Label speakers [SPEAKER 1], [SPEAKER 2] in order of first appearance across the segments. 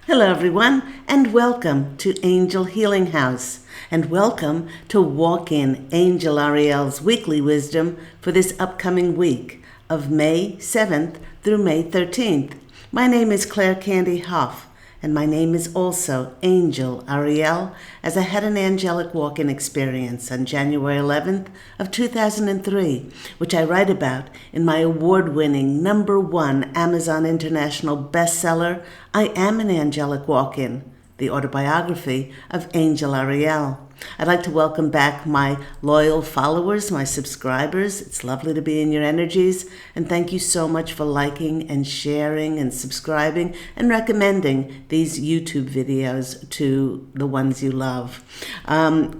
[SPEAKER 1] Hello, everyone, and welcome to Angel Healing House, and welcome to Walk In Angel Ariel's weekly wisdom for this upcoming week of May 7th through May 13th. My name is Claire Candy Hoff, and my name is also Angel Ariel, as I had an angelic walk-in experience on January 11th of 2003, which I write about in my award-winning #1 Amazon International bestseller, I Am an Angelic Walk-In, the autobiography of Angel Ariel. I'd like to welcome back my loyal followers, my subscribers. It's lovely to be in your energies, and thank you so much for liking and sharing and subscribing and recommending these YouTube videos to the ones you love.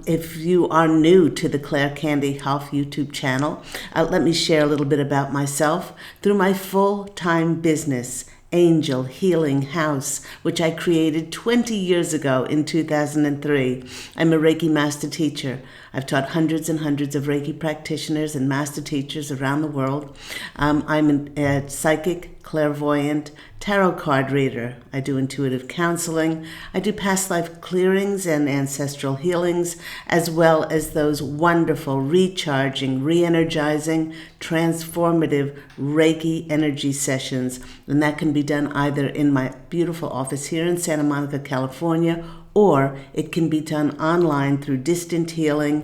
[SPEAKER 1] If you are new to the Claire Candy Hoff YouTube channel, let me share a little bit about myself. Through my full-time business, Angel Healing House, which I created 20 years ago in 2003. I'm a Reiki master teacher. I've taught hundreds and hundreds of Reiki practitioners and master teachers around the world. I'm a psychic, clairvoyant, tarot card reader. I do intuitive counseling. I do past life clearings and ancestral healings, as well as those wonderful, recharging, re-energizing, transformative Reiki energy sessions. And that can be done either in my beautiful office here in Santa Monica, California, or it can be done online through distant healing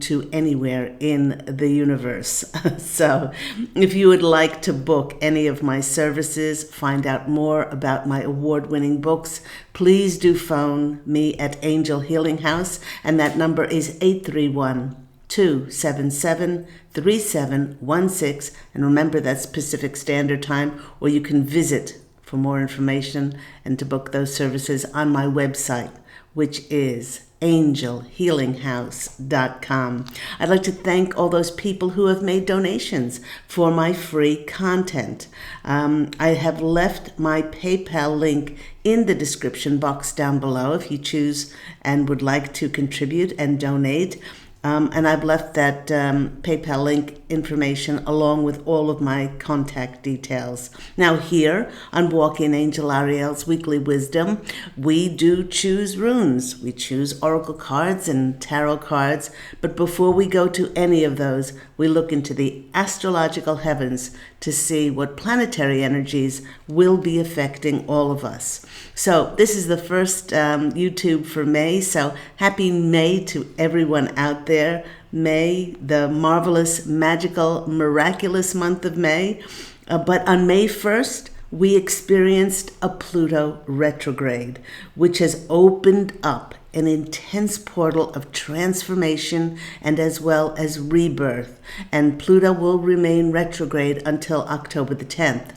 [SPEAKER 1] to anywhere in the universe. So if you would like to book any of my services, find out more about my award-winning books, please do phone me at Angel Healing House, and that number is 831-277-3716. And remember, that's Pacific Standard Time, or you can visit for more information and to book those services on my website, which is angelhealinghouse.com. I'd like to thank all those people who have made donations for my free content. I have left my PayPal link in the description box down below if you choose and would like to contribute and donate. And I've left that PayPal link information along with all of my contact details. Now here on Walk In Angel Ariel's Weekly Wisdom, we do choose runes. We choose oracle cards and tarot cards. But before we go to any of those, we look into the astrological heavens to see what planetary energies will be affecting all of us. So this is the first YouTube for May. So happy May to everyone out there. May, the marvelous, magical, miraculous month of May. But on May 1st, we experienced a Pluto retrograde, which has opened up an intense portal of transformation and as well as rebirth. And Pluto will remain retrograde until October the 10th.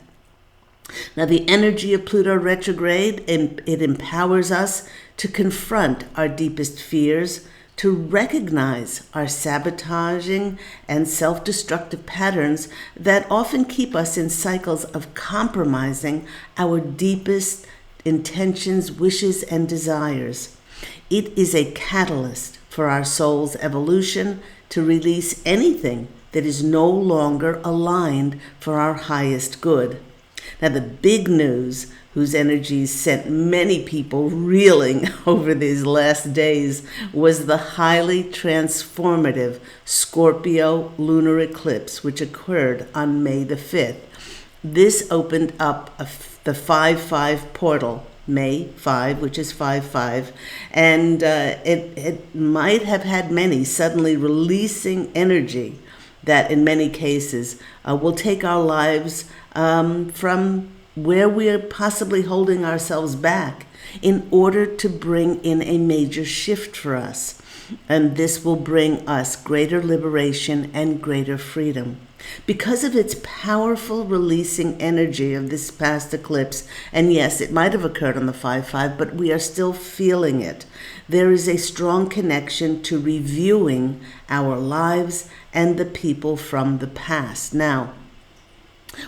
[SPEAKER 1] Now, the energy of Pluto retrograde, it empowers us to confront our deepest fears, to recognize our sabotaging and self-destructive patterns that often keep us in cycles of compromising our deepest intentions, wishes, and desires. It is a catalyst for our soul's evolution to release anything that is no longer aligned for our highest good. Now, the big news, whose energies sent many people reeling over these last days, was the highly transformative Scorpio lunar eclipse, which occurred on May the 5th. This opened up the 5-5 portal, May 5, which is 5-5, and it might have had many suddenly releasing energy that in many cases will take our lives from where we are possibly holding ourselves back in order to bring in a major shift for us. And this will bring us greater liberation and greater freedom. Because of its powerful releasing energy of this past eclipse, and yes, it might have occurred on the 5-5, but we are still feeling it. There is a strong connection to reviewing our lives and the people from the past. Now,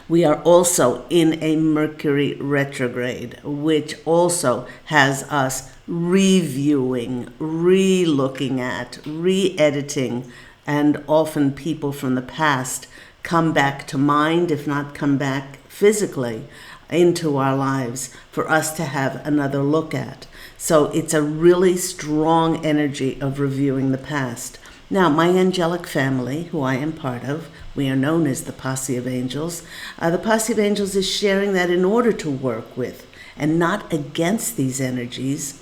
[SPEAKER 1] we are also in a Mercury retrograde, which also has us reviewing, re-looking at, re-editing, and often people from the past come back to mind, if not come back physically, into our lives for us to have another look at. So it's a really strong energy of reviewing the past. Now, my angelic family, who I am part of, we are known as the Posse of Angels. The Posse of Angels is sharing that in order to work with and not against these energies,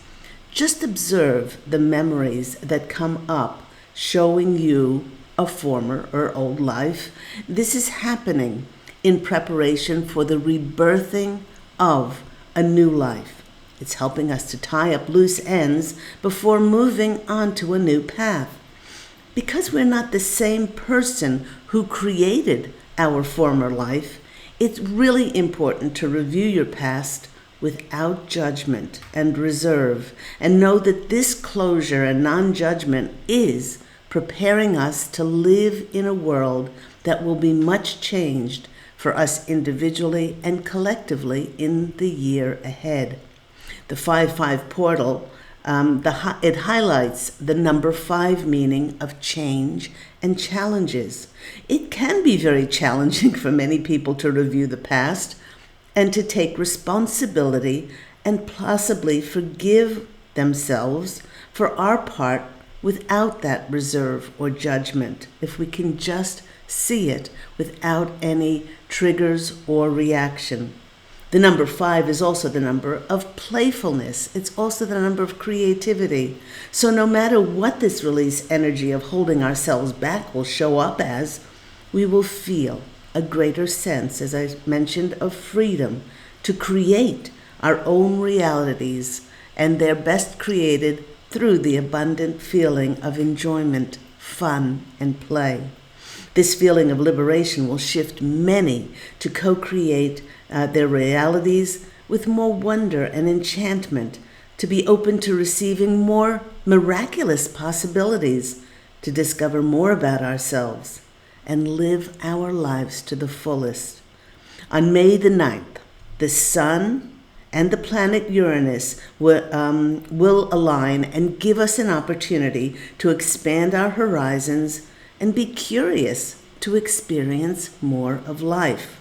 [SPEAKER 1] just observe the memories that come up showing you a former or old life. This is happening in preparation for the rebirthing of a new life. It's helping us to tie up loose ends before moving on to a new path. Because we're not the same person who created our former life, it's really important to review your past without judgment and reserve, and know that this closure and non-judgment is preparing us to live in a world that will be much changed for us individually and collectively in the year ahead. The 5-5 portal, it highlights the number 5 meaning of change and challenges. It can be very challenging for many people to review the past and to take responsibility and possibly forgive themselves for our part without that reserve or judgment, if we can just see it without any triggers or reaction. The number 5 is also the number of playfulness. It's also the number of creativity. So no matter what this release energy of holding ourselves back will show up as, we will feel a greater sense, as I mentioned, of freedom to create our own realities, and they're best created through the abundant feeling of enjoyment, fun, and play. This feeling of liberation will shift many to co-create their realities with more wonder and enchantment, to be open to receiving more miraculous possibilities, to discover more about ourselves, and live our lives to the fullest. On May the 9th, the Sun and the planet Uranus will align and give us an opportunity to expand our horizons and be curious to experience more of life.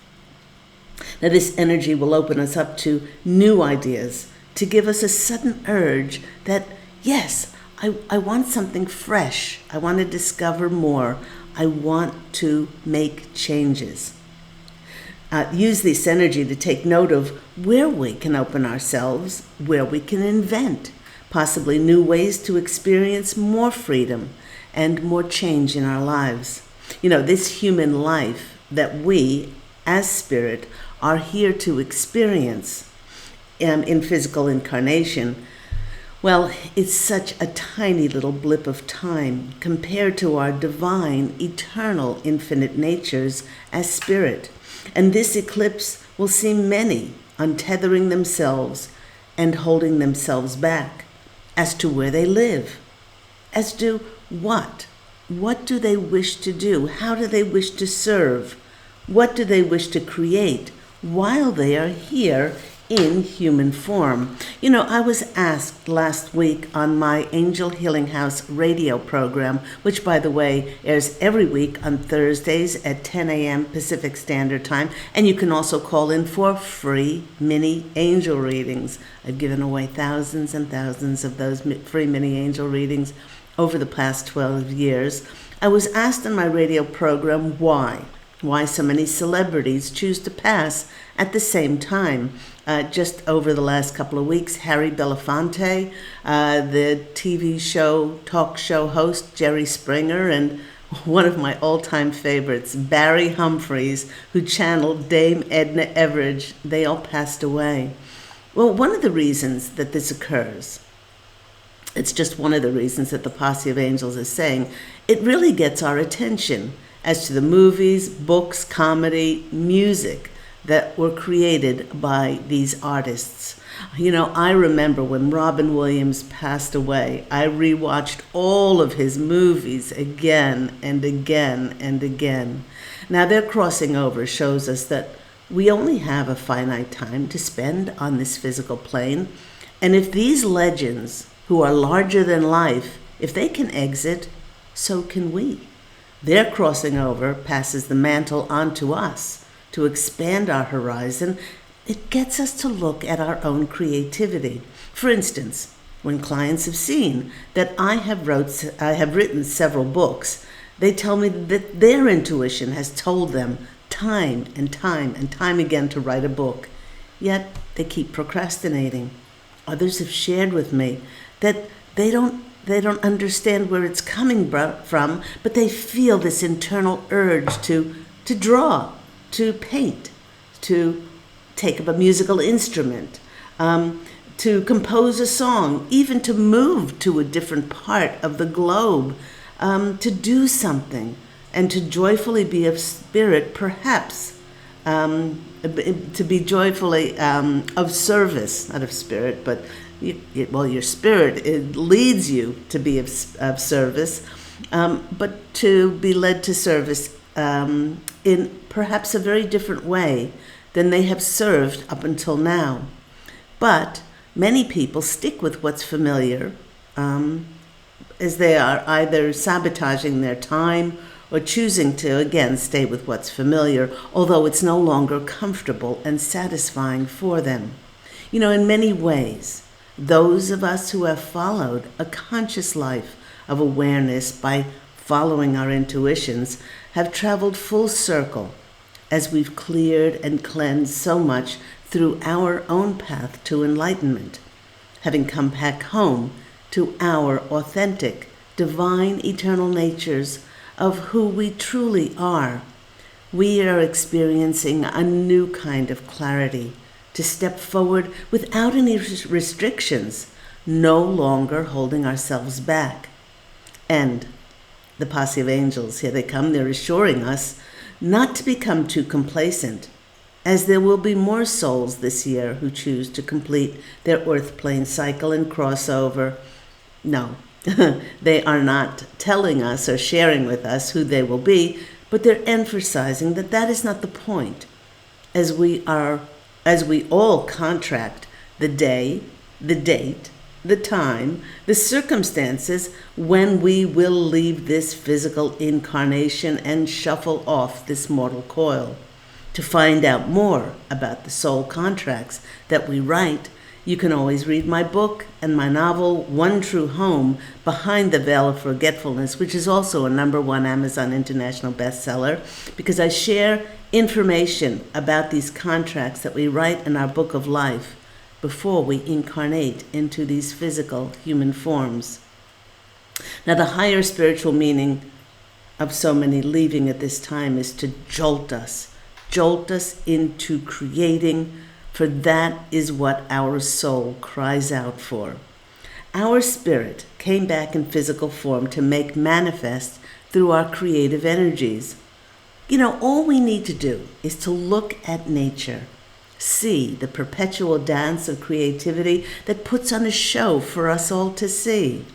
[SPEAKER 1] Now, this energy will open us up to new ideas, to give us a sudden urge that, yes, I want something fresh. I want to discover more. I want to make changes. Use this energy to take note of where we can open ourselves, where we can invent, possibly new ways to experience more freedom and more change in our lives. You know, this human life that we, as spirit, are here to experience in physical incarnation, well, it's such a tiny little blip of time compared to our divine, eternal, infinite natures as spirit. And this eclipse will see many untethering themselves and holding themselves back as to where they live, as to what. What do they wish to do? How do they wish to serve? What do they wish to create while they are here in human form? You know, I was asked last week on my Angel Healing House radio program, which, by the way, airs every week on Thursdays at 10 a.m. Pacific Standard Time, and you can also call in for free mini angel readings. I've given away thousands and thousands of those free mini angel readings over the past 12 years. I was asked on my radio program why so many celebrities choose to pass at the same time. Just over the last couple of weeks, Harry Belafonte, the TV show, talk show host Jerry Springer, and one of my all-time favorites, Barry Humphries, who channeled Dame Edna Everage, they all passed away. Well, one of the reasons that this occurs, it's just one of the reasons that the Posse of Angels is saying, it really gets our attention as to the movies, books, comedy, music that were created by these artists. You know, I remember when Robin Williams passed away, I rewatched all of his movies again and again and again. Now, their crossing over shows us that we only have a finite time to spend on this physical plane. And if these legends, who are larger than life, if they can exit, so can we. Their crossing over passes the mantle on to us to expand our horizon it gets us to look at our own creativity. For instance, when clients have seen that I have written several books, they tell me that their intuition has told them time and time and time again to write a book, yet they keep procrastinating. Others have shared with me that they don't understand where it's coming from, but they feel this internal urge to draw, to paint, to take up a musical instrument, to compose a song, even to move to a different part of the globe, to do something, and to joyfully be of spirit, perhaps, to be joyfully of service, not of spirit, but your spirit, it leads you to be of service, but to be led to service in perhaps a very different way than they have served up until now. But many people stick with what's familiar, as they are either sabotaging their time or choosing to, again, stay with what's familiar, although it's no longer comfortable and satisfying for them. In many ways, those of us who have followed a conscious life of awareness by following our intuitions have traveled full circle as we've cleared and cleansed so much through our own path to enlightenment, having come back home to our authentic, divine, eternal natures of who we truly are. We are experiencing a new kind of clarity to step forward without any restrictions, no longer holding ourselves back. And the posse of angels, here they come, they're assuring us not to become too complacent, as there will be more souls this year who choose to complete their earth plane cycle and cross over. No, they are not telling us or sharing with us who they will be, but they're emphasizing that that is not the point, as we all contract the day, the date, the time, the circumstances when we will leave this physical incarnation and shuffle off this mortal coil. To find out more about the soul contracts that we write, you can always read my book and my novel, One True Home, Behind the Veil of Forgetfulness, which is also a #1 Amazon International bestseller, because I share information about these contracts that we write in our book of life before we incarnate into these physical human forms. Now, the higher spiritual meaning of so many leaving at this time is to jolt us into creating, for that is what our soul cries out for. Our spirit came back in physical form to make manifest through our creative energies. All we need to do is to look at nature, see the perpetual dance of creativity that puts on a show for us all to see.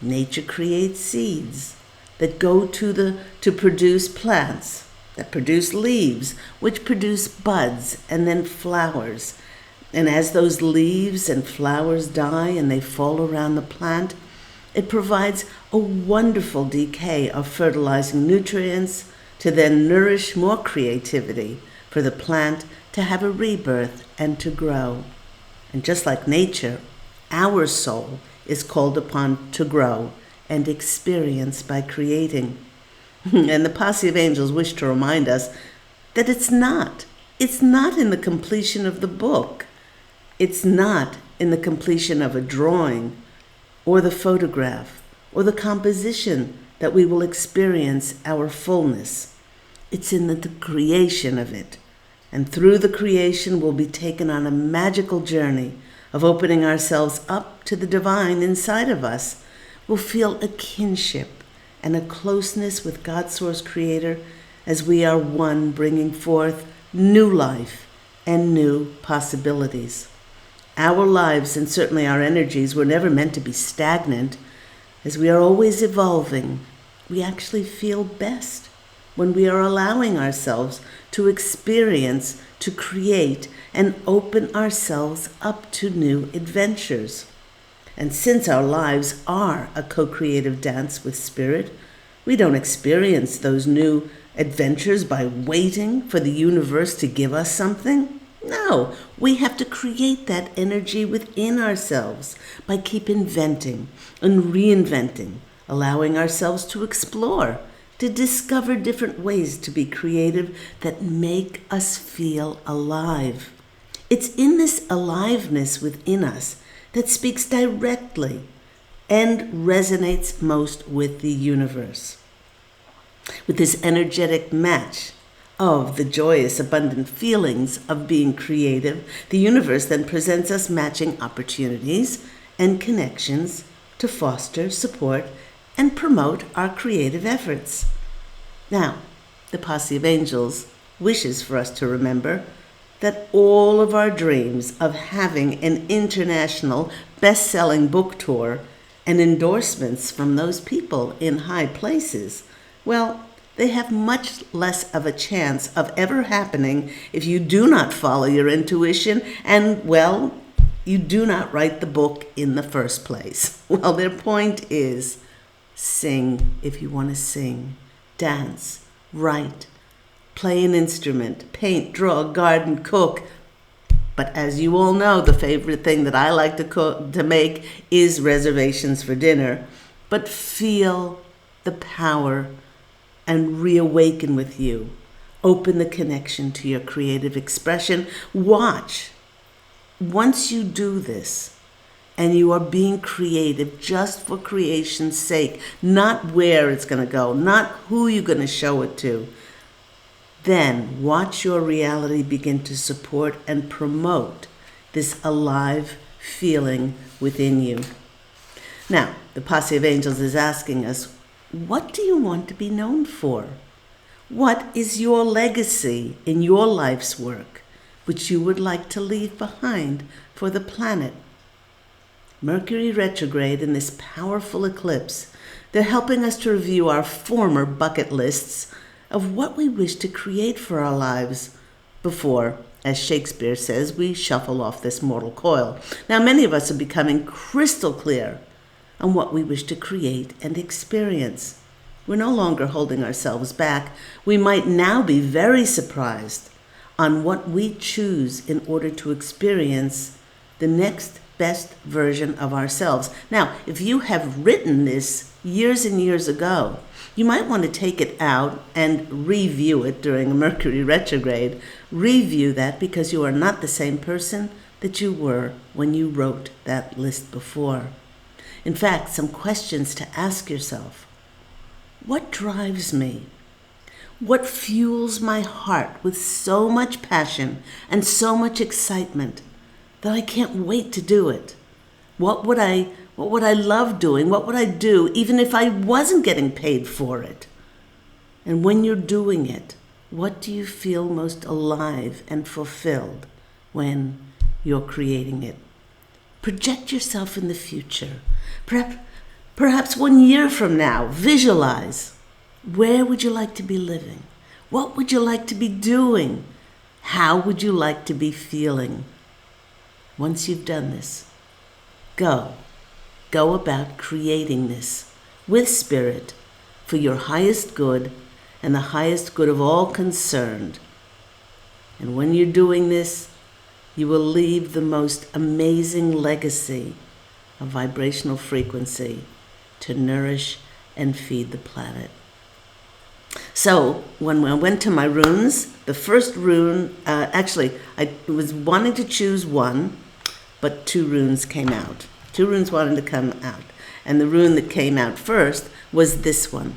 [SPEAKER 1] Nature creates seeds that go to produce plants, that produce leaves, which produce buds and then flowers. And as those leaves and flowers die and they fall around the plant, it provides a wonderful decay of fertilizing nutrients to then nourish more creativity for the plant to have a rebirth and to grow. And just like nature, our soul is called upon to grow and experience by creating. And the posse of angels wish to remind us that it's not in the completion of the book. It's not in the completion of a drawing or the photograph or the composition that we will experience our fullness. It's in the creation of it. And through the creation, we'll be taken on a magical journey of opening ourselves up to the divine inside of us. We'll feel a kinship and a closeness with God Source Creator as we are one, bringing forth new life and new possibilities. Our lives, and certainly our energies, were never meant to be stagnant. As we are always evolving, we actually feel best when we are allowing ourselves to experience, to create, and open ourselves up to new adventures. And since our lives are a co-creative dance with Spirit, we don't experience those new adventures by waiting for the universe to give us something. No, we have to create that energy within ourselves by keep inventing and reinventing, allowing ourselves to explore, to discover different ways to be creative that make us feel alive. It's in this aliveness within us that speaks directly and resonates most with the universe. With this energetic match of the joyous, abundant feelings of being creative, the universe then presents us matching opportunities and connections to foster, support, and promote our creative efforts. Now, the Posse of Angels wishes for us to remember that all of our dreams of having an international best-selling book tour and endorsements from those people in high places, well, they have much less of a chance of ever happening if you do not follow your intuition and, well, you do not write the book in the first place. Well, their point is sing if you want to sing, dance, write, play an instrument, paint, draw, garden, cook. But as you all know, the favorite thing that I like to make is reservations for dinner. But feel the power and reawaken with you. Open the connection to your creative expression. Watch. Once you do this, and you are being creative just for creation's sake, not where it's going to go, not who you're going to show it to, then watch your reality begin to support and promote this alive feeling within you. Now, the Posse of Angels is asking us, what do you want to be known for? What is your legacy in your life's work, which you would like to leave behind for the planet? Mercury retrograde in this powerful eclipse, they're helping us to review our former bucket lists of what we wish to create for our lives before, as Shakespeare says, we shuffle off this mortal coil. Now, many of us are becoming crystal clear on what we wish to create and experience. We're no longer holding ourselves back. We might now be very surprised on what we choose in order to experience the next best version of ourselves. Now, if you have written this years and years ago, you might want to take it out and review it during a Mercury retrograde. Review that because you are not the same person that you were when you wrote that list before. In fact, some questions to ask yourself. What drives me? What fuels my heart with so much passion and so much excitement that I can't wait to do it? What would I love doing? What would I do even if I wasn't getting paid for it? And when you're doing it, what do you feel most alive and fulfilled when you're creating it? Project yourself in the future. Perhaps 1 year from now, visualize. Where would you like to be living? What would you like to be doing? How would you like to be feeling? Once you've done this, go about creating this with spirit for your highest good and the highest good of all concerned. And when you're doing this, you will leave the most amazing legacy of vibrational frequency to nourish and feed the planet. So when I went to my runes, the first rune, I was wanting to choose one, but 2 runes came out. 2 runes wanted to come out. And the rune that came out first was this one.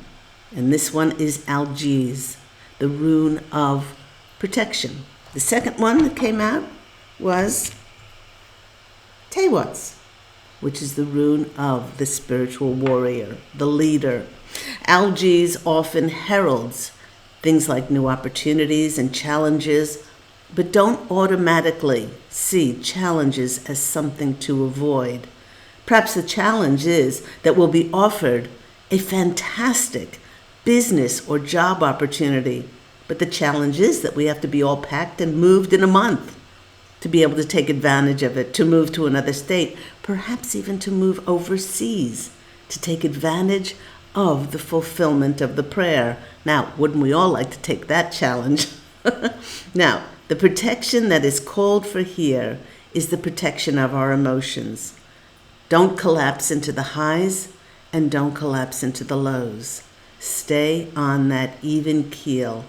[SPEAKER 1] And this one is Algiz, the rune of protection. The second one that came out was Tewats, which is the rune of the spiritual warrior, the leader. Algiz often heralds things like new opportunities and challenges, but don't automatically see challenges as something to avoid. Perhaps the challenge is that we'll be offered a fantastic business or job opportunity, but the challenge is that we have to be all packed and moved in a month to be able to take advantage of it, to move to another state, perhaps even to move overseas, to take advantage of the fulfillment of the prayer. Now, wouldn't we all like to take that challenge? Now, The protection that is called for here is the protection of our emotions. Don't collapse into the highs and don't collapse into the lows. Stay on that even keel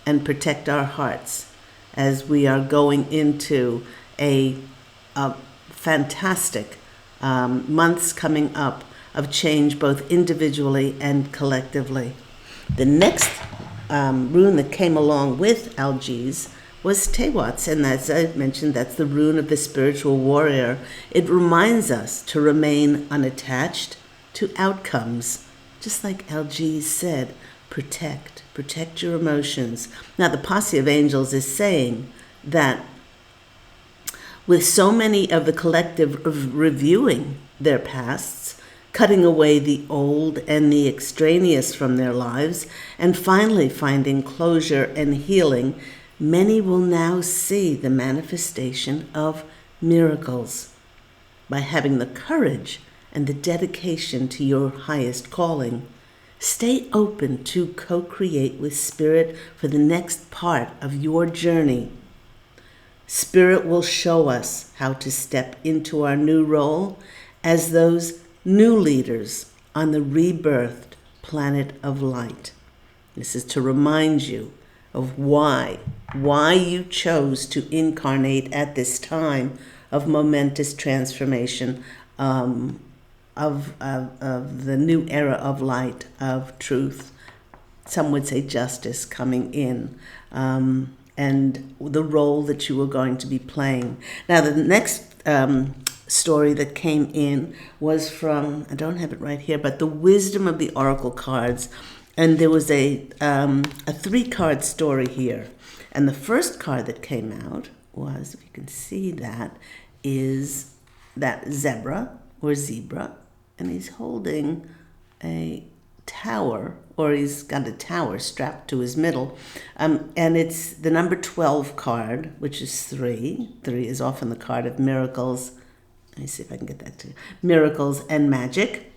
[SPEAKER 1] and protect our hearts as we are going into a fantastic months coming up of change, both individually and collectively. The next rune that came along with Algiz was Tewats, and as I mentioned, that's the rune of the spiritual warrior. It reminds us to remain unattached to outcomes. Just like Algiz said, protect your emotions. Now, the posse of angels is saying that with so many of the collective of reviewing their pasts, cutting away the old and the extraneous from their lives, and finally finding closure and healing, many will now see the manifestation of miracles. By having the courage and the dedication to your highest calling, stay open to co-create with Spirit for the next part of your journey. Spirit will show us how to step into our new role as those new leaders on the rebirthed planet of light. This is to remind you of why you chose to incarnate at this time of momentous transformation, of the new era of light, of truth. Some would say justice coming in. And the role that you were going to be playing. Now, the next story that came in was from, I don't have it right here, but the Wisdom of the Oracle cards. And there was a 3-card story here. And the first card that came out was, if you can see that, is that zebra. And he's holding a tower, or he's got a tower strapped to his middle. And it's the number 12 card, which is 3. 3 is often the card of miracles. Let me see if I can get that to miracles and magic.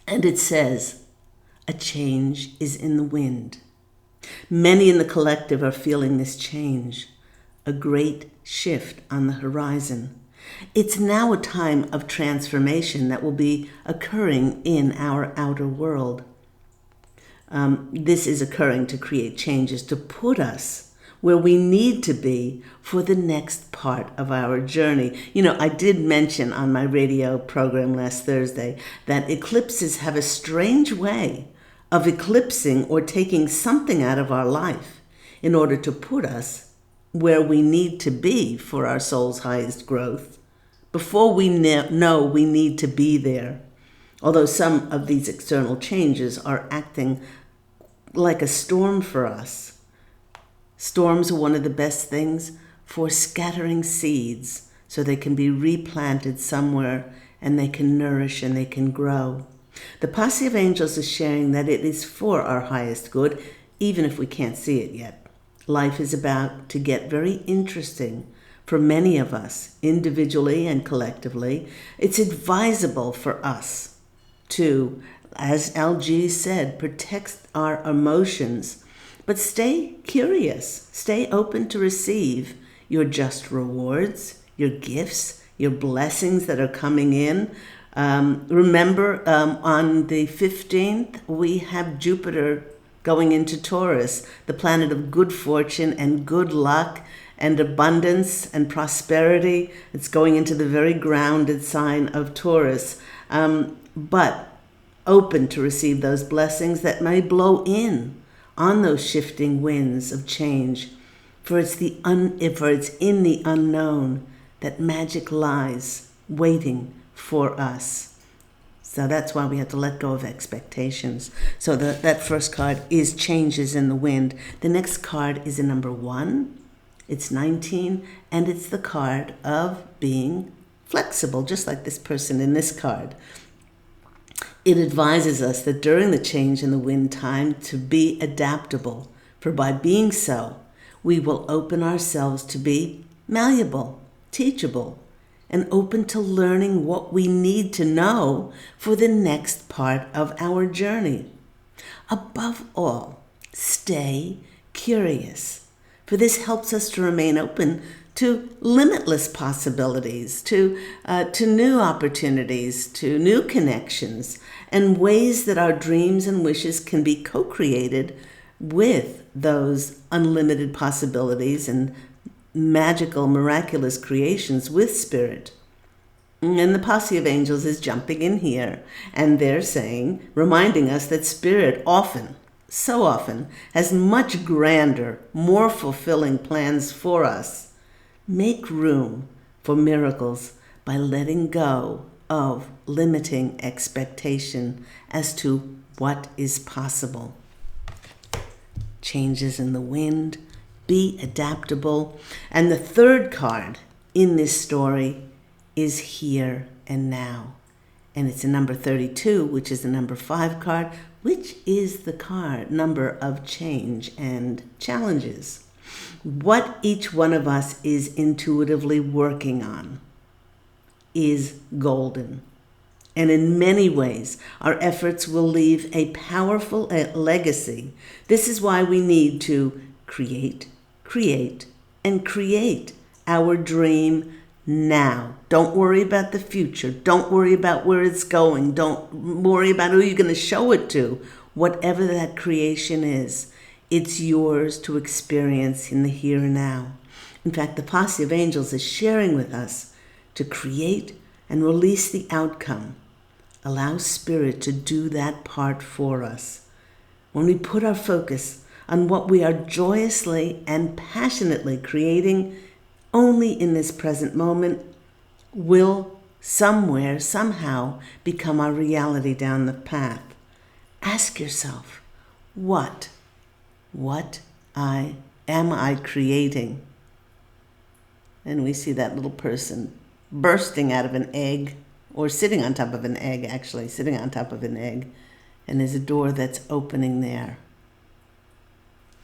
[SPEAKER 1] And it says, a change is in the wind. Many in the collective are feeling this change, a great shift on the horizon. It's now a time of transformation that will be occurring in our outer world. This is occurring to create changes, to put us where we need to be for the next part of our journey. You know, I did mention on my radio program last Thursday that eclipses have a strange way of eclipsing or taking something out of our life in order to put us where we need to be for our soul's highest growth, before we know we need to be there. Although some of these external changes are acting like a storm for us. Storms are one of the best things for scattering seeds so they can be replanted somewhere and they can nourish and they can grow. The posse of angels is sharing that it is for our highest good, even if we can't see it yet. Life is about to get very interesting for many of us, individually and collectively. It's advisable for us to, as Algiz said, protect our emotions, but stay curious, stay open to receive your just rewards, your gifts, your blessings that are coming in. Remember, on the 15th, we have Jupiter going into Taurus, the planet of good fortune and good luck and abundance and prosperity. It's going into the very grounded sign of Taurus, but open to receive those blessings that may blow in on those shifting winds of change. For it's in the unknown that magic lies waiting for us. So that's why we have to let go of expectations. So that first card is changes in the wind. The next card is a number 1. It's 19, and it's the card of being flexible, just like this person in this card. It advises us that during the change in the wind time to be adaptable, for by being so, we will open ourselves to be malleable, teachable, and open to learning what we need to know for the next part of our journey. Above all, stay curious, For this helps us to remain open to limitless possibilities, to new opportunities, to new connections, and ways that our dreams and wishes can be co-created with those unlimited possibilities and magical, miraculous creations with Spirit. And the posse of angels is jumping in here, and they're saying, reminding us that Spirit often, so often, has much grander, more fulfilling plans for us. Make room for miracles by letting go of limiting expectation as to what is possible. Changes in the wind, be adaptable. And the third card in this story is here and now. And it's a number 32, which is the number 5 card, which is the card number of change and challenges. What each one of us is intuitively working on is golden. And in many ways, our efforts will leave a powerful legacy. This is why we need to create, and create our dream now. Don't worry about the future. Don't worry about where it's going. Don't worry about who you're going to show it to. Whatever that creation is, it's yours to experience in the here and now. In fact, the posse of angels is sharing with us to create and release the outcome. Allow Spirit to do that part for us. When we put our focus on what we are joyously and passionately creating only in this present moment, will somewhere, somehow become our reality down the path. Ask yourself, what am I creating? And we see that little person bursting out of an egg, or sitting on top of an egg, actually, sitting on top of an egg. And there's a door that's opening there.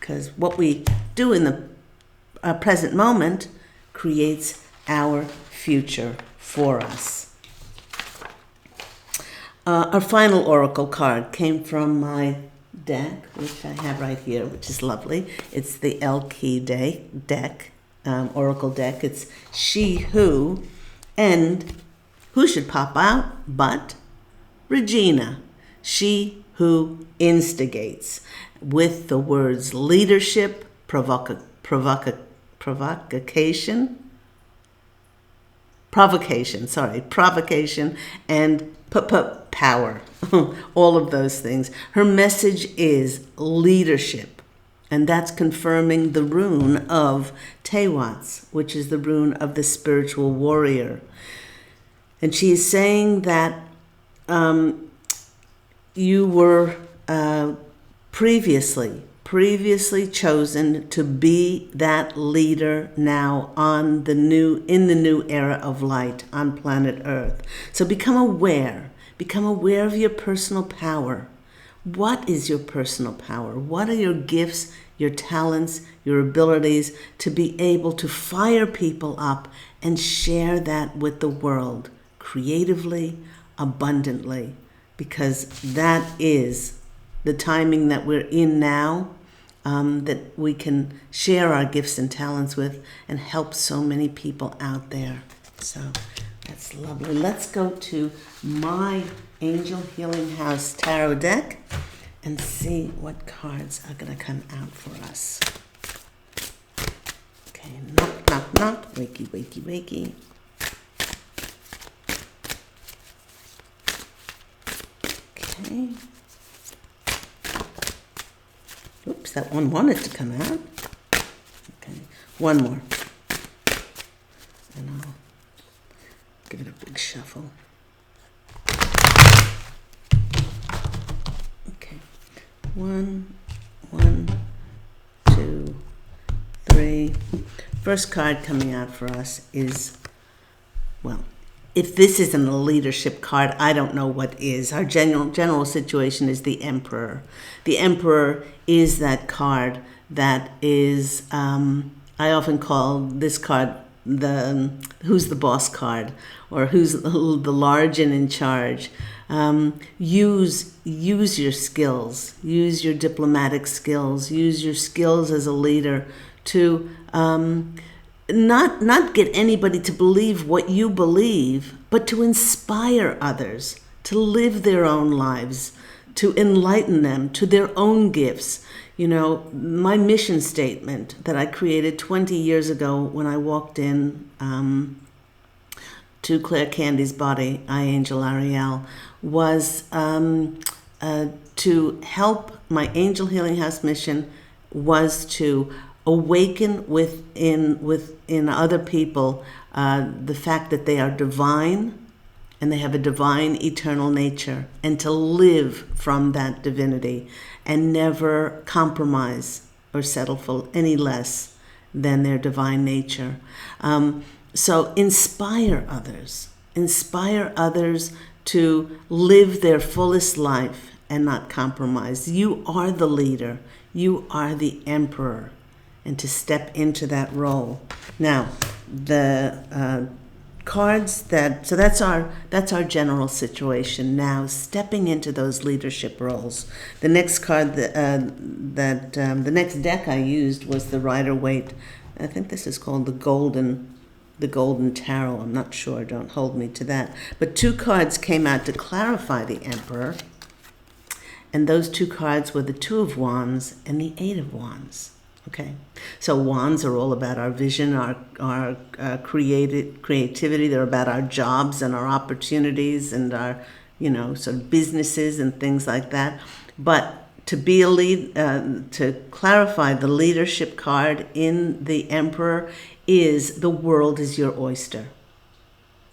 [SPEAKER 1] Because what we do in the present moment creates our future for us. Our final oracle card came from my deck, which I have right here, which is lovely. It's the L-Key deck, oracle deck. It's She Who, and who should pop out but Regina, she who instigates, with the words leadership, provocation, and power. All of those things. Her message is leadership, and that's confirming the rune of Tewats, which is the rune of the spiritual warrior. And she is saying that you were previously chosen to be that leader now in the new era of light on planet Earth. So become aware of your personal power. What is your personal power? What are your gifts, your talents, your abilities to be able to fire people up and share that with the world creatively, abundantly? Because that is the timing that we're in now, that we can share our gifts and talents with and help so many people out there. So that's lovely. Let's go to my Angel Healing House Tarot deck and see what cards are going to come out for us. Okay, knock, knock, knock. Wakey, wakey, wakey. Okay. Oops, that one wanted to come out. Okay, one more. And I'll give it a big shuffle. Okay, one, 2, 3. First card coming out for us is, well, if this isn't a leadership card, I don't know what is. Our general situation is the Emperor. The Emperor is that card that is, I often call this card the who's the boss card, or who's the large and in charge. Use your skills, use your diplomatic skills, use your skills as a leader to not get anybody to believe what you believe, but to inspire others to live their own lives, to enlighten them to their own gifts. You know, my mission statement that I created 20 years ago when I walked in to Claire Candy's body, I, Angel Ariel, was to help. My Angel Healing House mission was to awaken within other people the fact that they are divine and they have a divine eternal nature, and to live from that divinity and never compromise or settle for any less than their divine nature. So inspire others to live their fullest life and not compromise. You are the leader. You are the emperor, and to step into that role. Now, the cards so that's our general situation. Now, stepping into those leadership roles. The next card the next deck I used was the Rider-Waite. I think this is called the Golden Tarot. I'm not sure. Don't hold me to that. But two cards came out to clarify the Emperor. And those two cards were the Two of Wands and the Eight of Wands. Okay, so wands are all about our vision, our creativity. They're about our jobs and our opportunities and our, sort of businesses and things like that. But to be a lead, to clarify, the leadership card in the Emperor is the world is your oyster.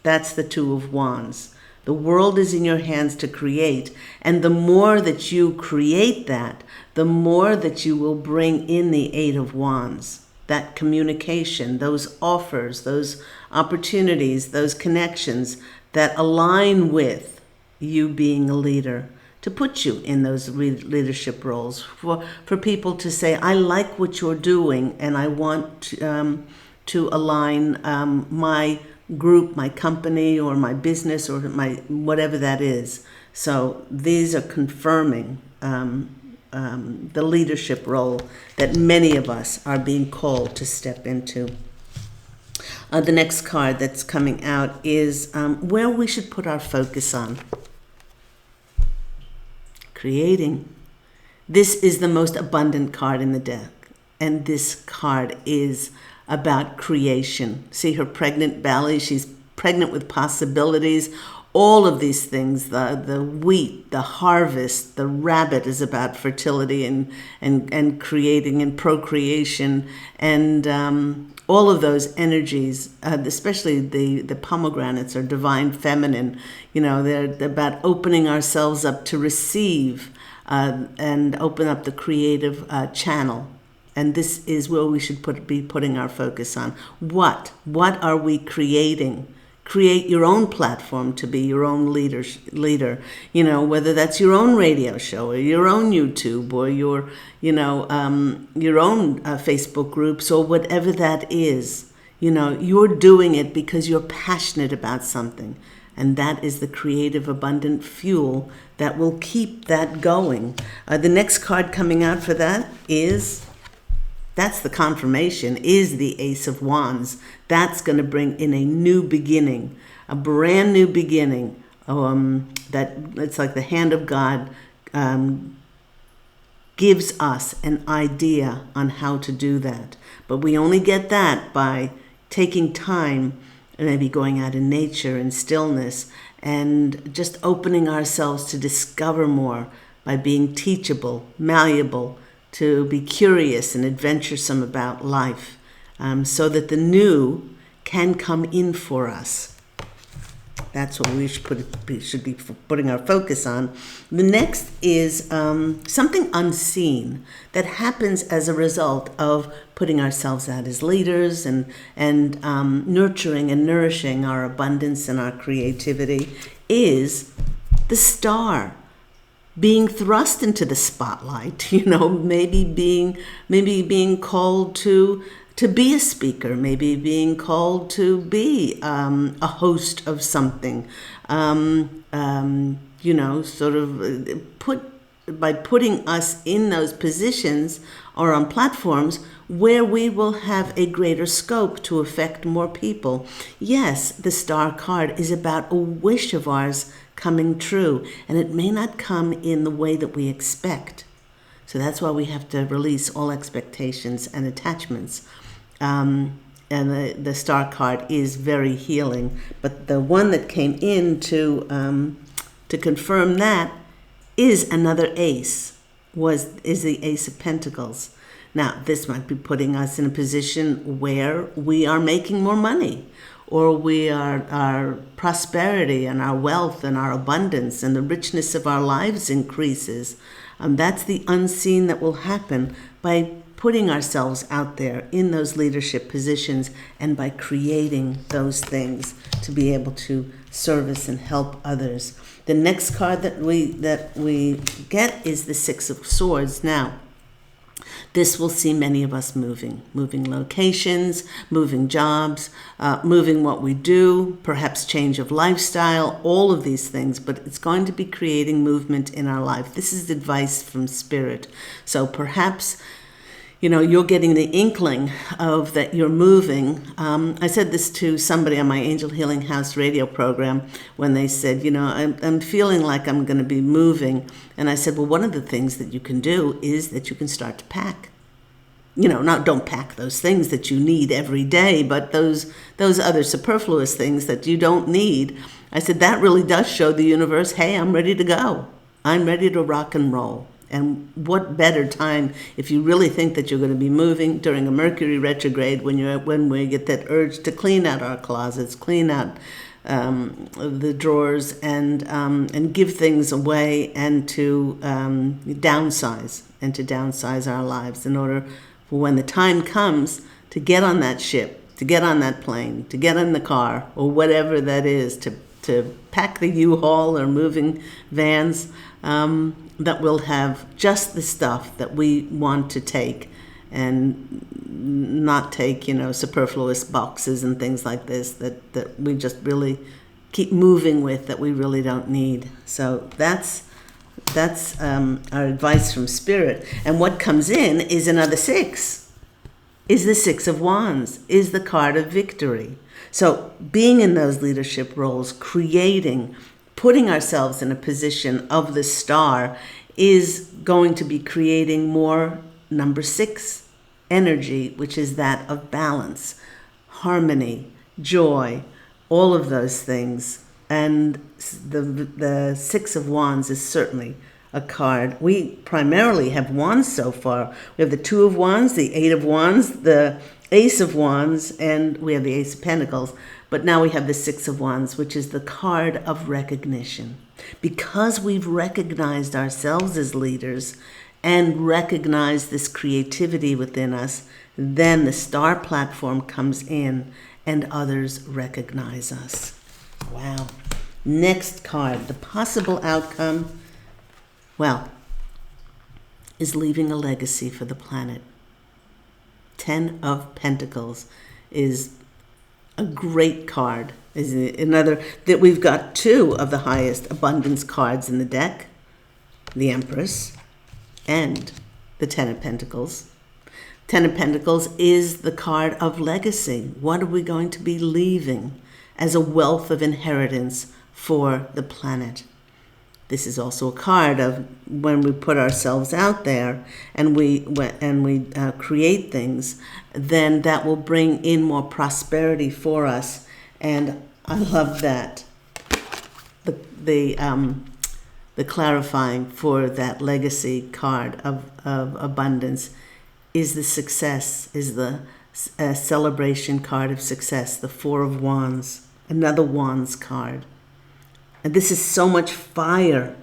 [SPEAKER 1] That's the Two of Wands. The world is in your hands to create, and the more that you create that, the more that you will bring in the Eight of Wands, that communication, those offers, those opportunities, those connections that align with you being a leader, to put you in those leadership roles, for people to say, I like what you're doing, and I want to align my group, my company, or my business, or my whatever that is. So these are confirming the leadership role that many of us are being called to step into. The next card that's coming out is where we should put our focus on. Creating. This is the most abundant card in the deck, and this card is about creation. See her pregnant belly? She's pregnant with possibilities. All of these things, the wheat, the harvest, the rabbit is about fertility and creating and procreation, and all of those energies, especially the pomegranates are divine feminine. They're about opening ourselves up to receive and open up the creative channel. And this is where we should be putting our focus on. What are we creating? Create your own platform to be your own leader. Whether that's your own radio show or your own YouTube or your own Facebook groups or whatever that is. You're doing it because you're passionate about something. And that is the creative, abundant fuel that will keep that going. The next card coming out for that is... That's the confirmation, is the Ace of Wands. That's going to bring in a new beginning, a brand new beginning. That it's like the hand of God gives us an idea on how to do that. But we only get that by taking time, and maybe going out in nature and stillness, and just opening ourselves to discover more by being teachable, malleable, to be curious and adventuresome about life, so that the new can come in for us. That's what we should be putting our focus on. The next is something unseen that happens as a result of putting ourselves out as leaders and nurturing and nourishing our abundance and our creativity, is the star. Being thrust into the spotlight, maybe being called to be a speaker, maybe being called to be a host of something, sort of by putting us in those positions or on platforms where we will have a greater scope to affect more people. Yes, the star card is about a wish of ours coming true, and it may not come in the way that we expect. So that's why we have to release all expectations and attachments. And the star card is very healing. But the one that came in to confirm that is another ace, is the Ace of Pentacles. Now, this might be putting us in a position where we are making more money, or our prosperity and our wealth and our abundance and the richness of our lives increases. That's the unseen that will happen by putting ourselves out there in those leadership positions and by creating those things to be able to service and help others. The next card that we get is the Six of Swords. Now, this will see many of us moving locations, moving jobs, moving what we do, perhaps change of lifestyle, all of these things, but it's going to be creating movement in our life. This is advice from Spirit. So perhaps, you're getting the inkling of that you're moving. I said this to somebody on my Angel Healing House radio program when they said, I'm feeling like I'm going to be moving. And I said, well, one of the things that you can do is that you can start to pack. Don't pack those things that you need every day, but those other superfluous things that you don't need. I said, that really does show the universe, hey, I'm ready to go. I'm ready to rock and roll. And what better time if you really think that you're going to be moving during a Mercury retrograde when we get that urge to clean out our closets, clean out the drawers, and give things away, and to downsize our lives in order for when the time comes to get on that ship, to get on that plane, to get in the car, or whatever that is, to pack the U-Haul or moving vans, that will have just the stuff that we want to take, and not take, superfluous boxes and things like this that we just really keep moving with, that we really don't need. So that's our advice from Spirit. And what comes in is another six, is the Six of Wands, is the card of victory. So being in those leadership roles, creating, putting ourselves in a position of the star is going to be creating more number 6 energy, which is that of balance, harmony, joy, all of those things. And the Six of Wands is certainly a card. We primarily have wands so far. We have the Two of Wands, the Eight of Wands, the Ace of Wands, and we have the Ace of Pentacles. But now we have the Six of Wands, which is the card of recognition. Because we've recognized ourselves as leaders and recognized this creativity within us, then the star platform comes in and others recognize us. Wow. Next card, the possible outcome, is leaving a legacy for the planet. 10 of Pentacles is a great card. Is another that we've got 2 of the highest abundance cards in the deck, the Empress and the 10 of Pentacles. 10 of Pentacles is the card of legacy. What are we going to be leaving as a wealth of inheritance for the planet? This is also a card of when we put ourselves out there and we create things, then that will bring in more prosperity for us. And I love that. The clarifying for that legacy card of abundance is the success, is the celebration card of success, the Four of Wands, another Wands card. And this is so much fire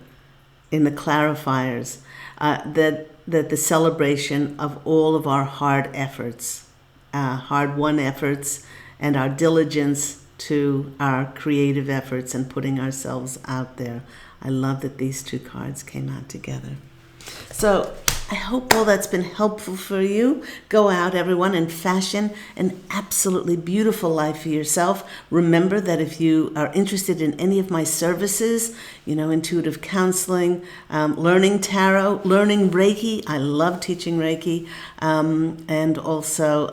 [SPEAKER 1] in the clarifiers, that the celebration of all of our hard efforts, hard-won efforts, and our diligence to our creative efforts and putting ourselves out there. I love that these 2 cards came out together. So I hope all that's been helpful for you. Go out, everyone, and fashion an absolutely beautiful life for yourself. Remember that if you are interested in any of my services, intuitive counseling, learning tarot, learning Reiki, I love teaching Reiki, and also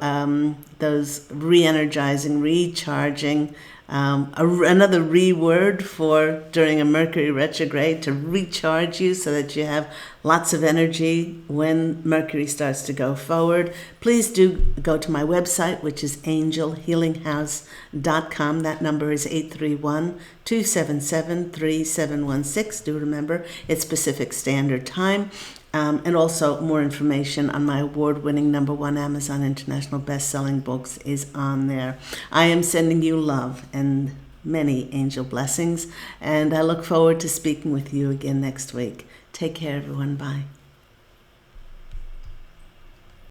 [SPEAKER 1] those re-energizing, recharging, another word for during a Mercury retrograde, to recharge you so that you have lots of energy when Mercury starts to go forward. Please do go to my website, which is angelhealinghouse.com. That number is 831-277-3716. Do remember, it's Pacific Standard Time. And also more information on my award-winning #1 Amazon International best-selling books is on there. I am sending you love and many angel blessings, and I look forward to speaking with you again next week. Take care, everyone. Bye.